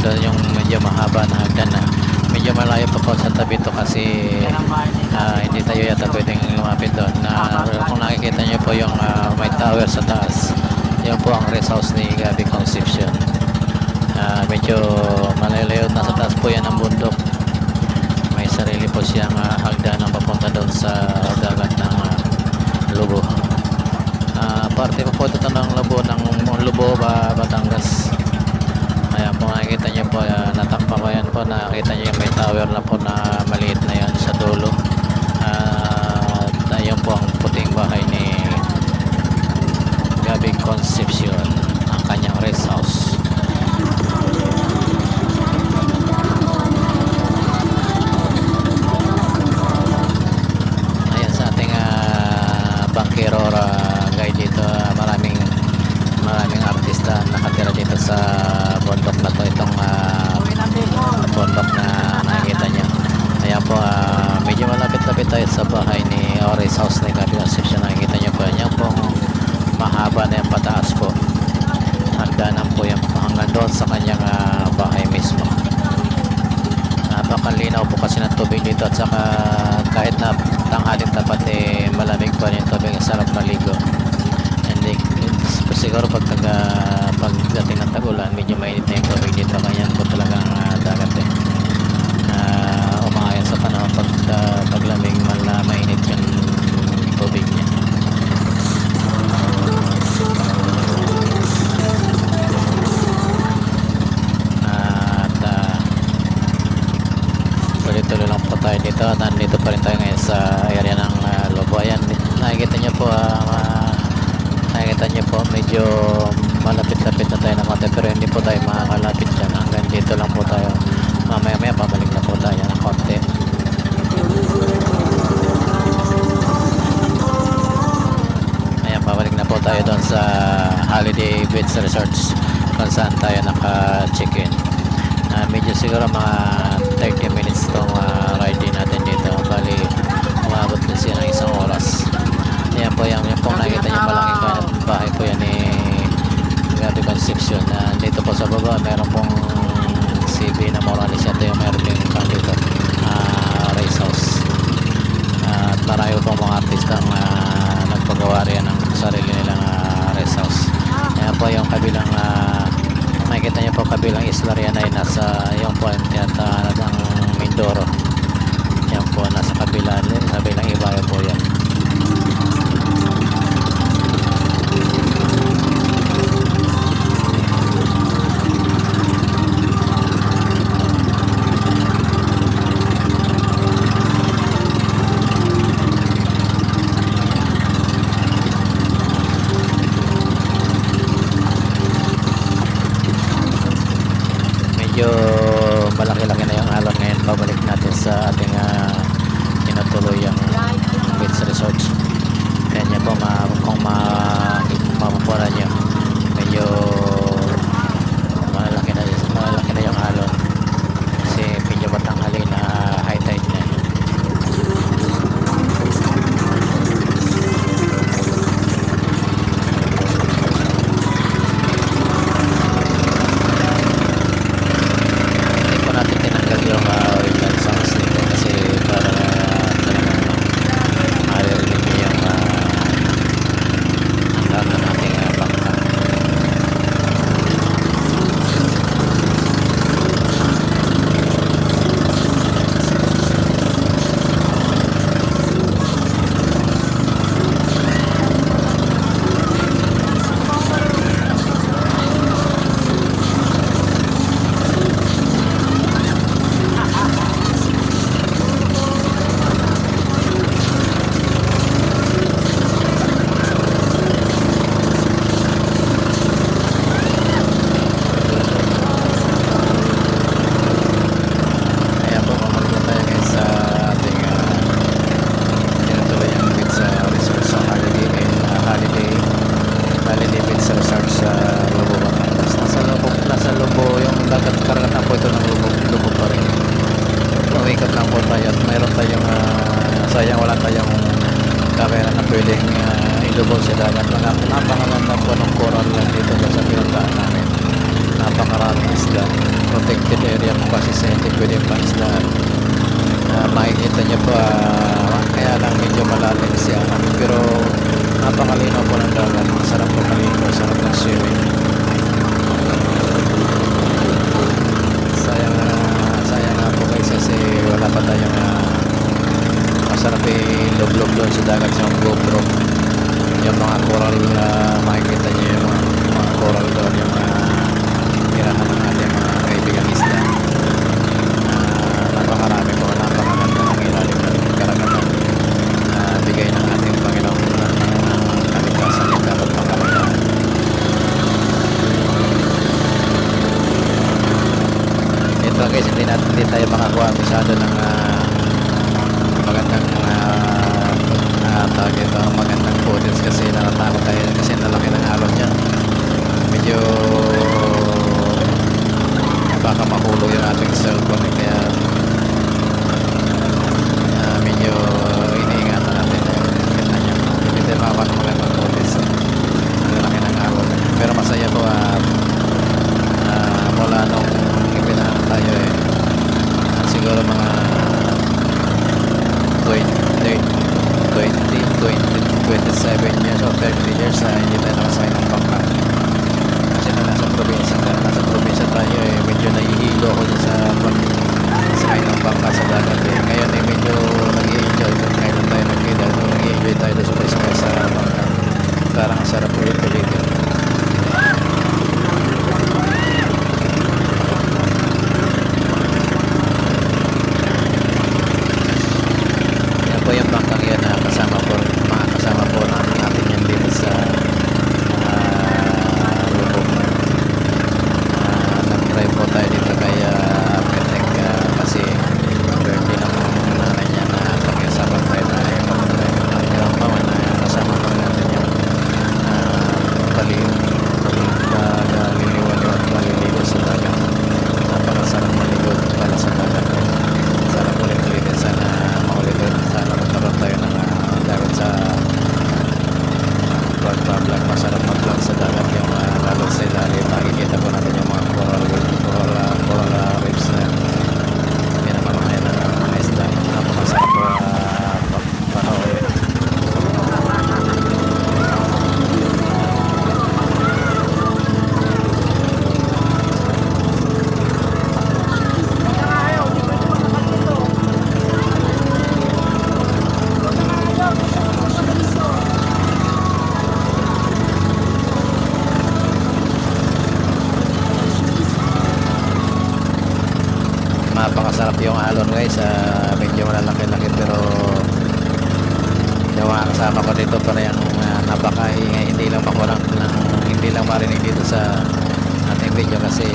ito yung medyo mahaba na hagdan na medyo malayo pa po sa tabi ito kasi hindi tayo yata pwedeng lumapit doon na kung nakikita nyo po yung may tower sa taas, yun po ang rest house ni Gabi Concepcion. Medyo malayo na sa taas po yan ang bundok, may sarili po siyang hagdan na papunta doon sa dagat ng Lubo. Parte po ito ng Lubo, Batangas. Ayan po, nakikita nyo po, natakpa ko yan po, nakikita nyo yung may tower na po na maliit na yan sa dulo. Ayun po ang puting bahay ni Gabi Concepcion, ang kanyang rest house. Ayan sa ating bankero guide dito, maraming artista nakatira dito sa bundok na to, itong bundok na nakikita nyo. Ayan po, medyo malapit-lapit tayo sa bahay ni Ores House ni Gabi Concepcion. Nakikita nyo po yan po, mahaba na yung pataas po, hagdanan po yan hanggang doon sa kanyang bahay mismo. Napakalinaw po kasi ng tubig dito at saka kahit na tanghaling tapat malamig pa rin yung tubig, sarap maligo. Hindi siguro pagdating ng tag-ulan medyo mainit na yung tubig dito, kaya po talagang dagat umayon sa panahon paglamig mainit yung tubig niya. At tuloy-tuloy lang po tayo dito. Nandito pa rin tayo ngayon sa area ng Lobo. Ayan, nakikita nyo po medyo malapit-lapit na tayo ng konti, pero hindi po tayo makakalapit dyan, hanggang dito lang po tayo. Mamaya pabalik na po tayo ng konti. Ayan, pabalik na po tayo doon sa Holiday Beach Resorts kung saan tayo naka-check-in. Medyo siguro mga 30 minutes tong ride din natin dito, bali umabot din siya ng isang oras. Ayan po yung pong nakikita nyo malaking bahay po yan ni Gabi Concepcion. Dito po sa baba meron pong CB na Morales yata yung meron yung dito race house. At marami pong mga artista nagpagawa rin ng sarili nilang race house. Ayan po yung kabilang makikita nyo po kabilang isla riyan ay nasa yung po tinatawag ng Mindoro. Yan po nasa kabilang ibayo po yan. Medyo malaki-laki na yung alon ngayon. Pabalik natin sa ating tinutuloy yung beach resorts. Kanya po kung mapapunan nyo, medyo malaki na yung alon kasi medyo matanghali na high tide na. sayang wala tayong camera na pwedeng ilubog sa dagat. Napakaganda po ng coral lang dito sa pinuntahan namin. napakaraming isda. Protected area po kasi sa hindi pwede panisdaan. Makikita nyo po, kaya lang medyo malalim siya, pero napakalinaw po ng dagat. Masarap po maligo, sarap ng swimming. Sayang nga po guys kasi wala pa tayong masarap ilog-log doon sa dagat sa GoPro. Yung mga coral, makikita nyo yung mga coral doon, yung mga tirahan ng ating mga kaibigang isda. Napakarami po, napakaganda ng ilalim ng karagatan na bigay ng ating Panginoon ng kalikasan ng dapat pangalagaan. Ito guys, hindi tayo makakuha masyado ng magandang tawag ito, magandang footage kasi natatakot tayo kasi nalaki ng alon dyan. Medyo baka mahulog yung ating cellphone kaya medyo iniingatan natin kita nyo. Hindi tayo makakuha ng magandang footage, nalaki ng alon. Pero masaya po mula nung ipinahan tayo siguro mga 27 years or 30 years hindi tayo nakasakay ng bangka kasi nasa probinsya tayo medyo nahihilo ako dyan sa pagsakay ng bangka sa dagat ngayon medyo nag-i-enjoy kung kailan tayo nagkita nag-i-enjoy tayo doon sa sakay sa bangka, parang sarap ulit-ulit. Yung bangkang yan kasama po natin yan dito sa lubog. Nag-drive po tayo dito kaya Petek kasi birthday ng nanay niya na pag-iasapan tayo na mag-drive pero paman kasama po natin yung liliwaliw at maliligo sa dagat. Napakasarap maligo pala sa dagat. Sarap ulit-ulit sana maulit-ulit sana magkaroon tayo ng dagat sa pag-vlog. Masarap mag-vlog sa dagat yung lalo sa ilalim makikita po natin yung mga coral reefs na pinamamahay ng mga isda. Napakasarap po panoorin. Napakasarap yung alon guys, medyo malalaki-laki pero yung mga kasama ko dito parang napakaingay, hindi lang makulang hindi lang marinig dito sa ating video kasi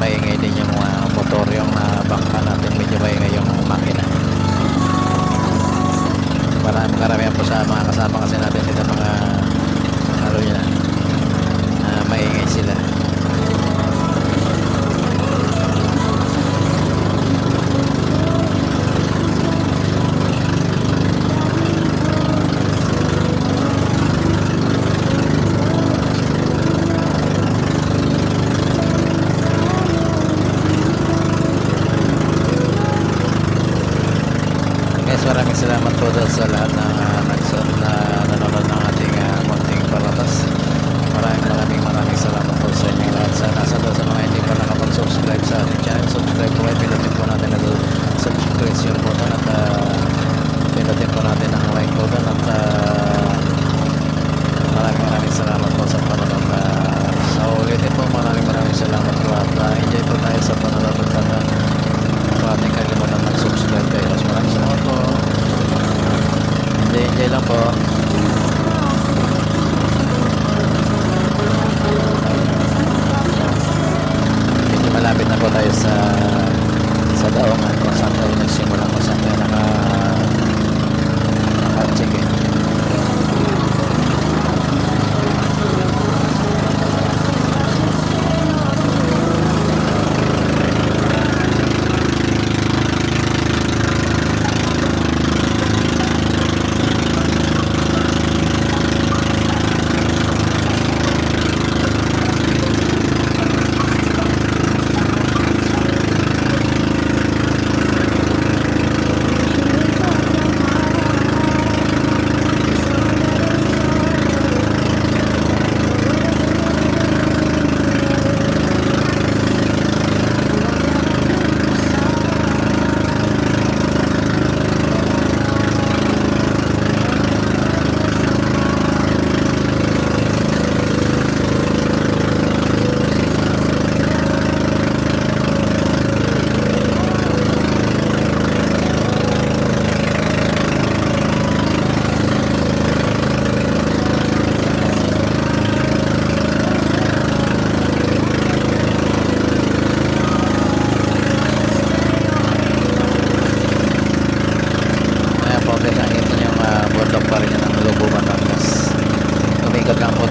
maingay din yung motor, yung bangka natin medyo maingay yung makina. Karamihan po sa mga kasama kasi natin dito mga ano yun maingay sila. Maraming salamat po sa lahat na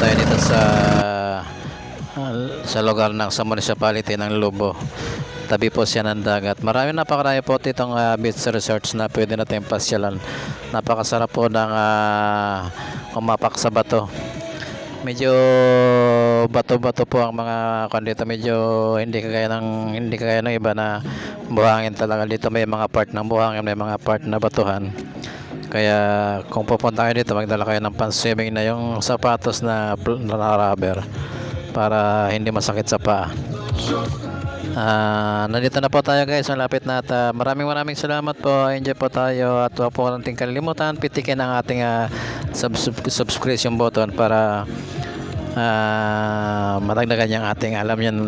tayo dito sa lugar ng sa municipality ng Lubo. Tabi po siya ng dagat. Napakarami po ditong beach resorts na pwede natin pasyalan. Napakasarap po ng umapak sa bato. Medyo bato-bato po ang mga kandito, medyo hindi kagaya ng iba na buhangin talaga. Dito may mga part ng buhangin, may mga part na batuhan. Kaya kung pupunta kayo dito, magdala kayo ng pan-swimming na yung sapatos na rubber para hindi masakit sa paa. Nandito na po tayo guys, malapit na at maraming salamat po. Enjoy po tayo at huwag po natin kalimutan pitikin ang ating subscription button para madagdagan yung ating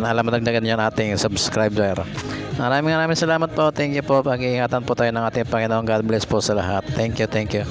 madagdagan yung ating subscriber. Maraming salamat po. Thank you po. Pag-iingatan po tayo ng ating Panginoon. God bless po sa lahat. Thank you.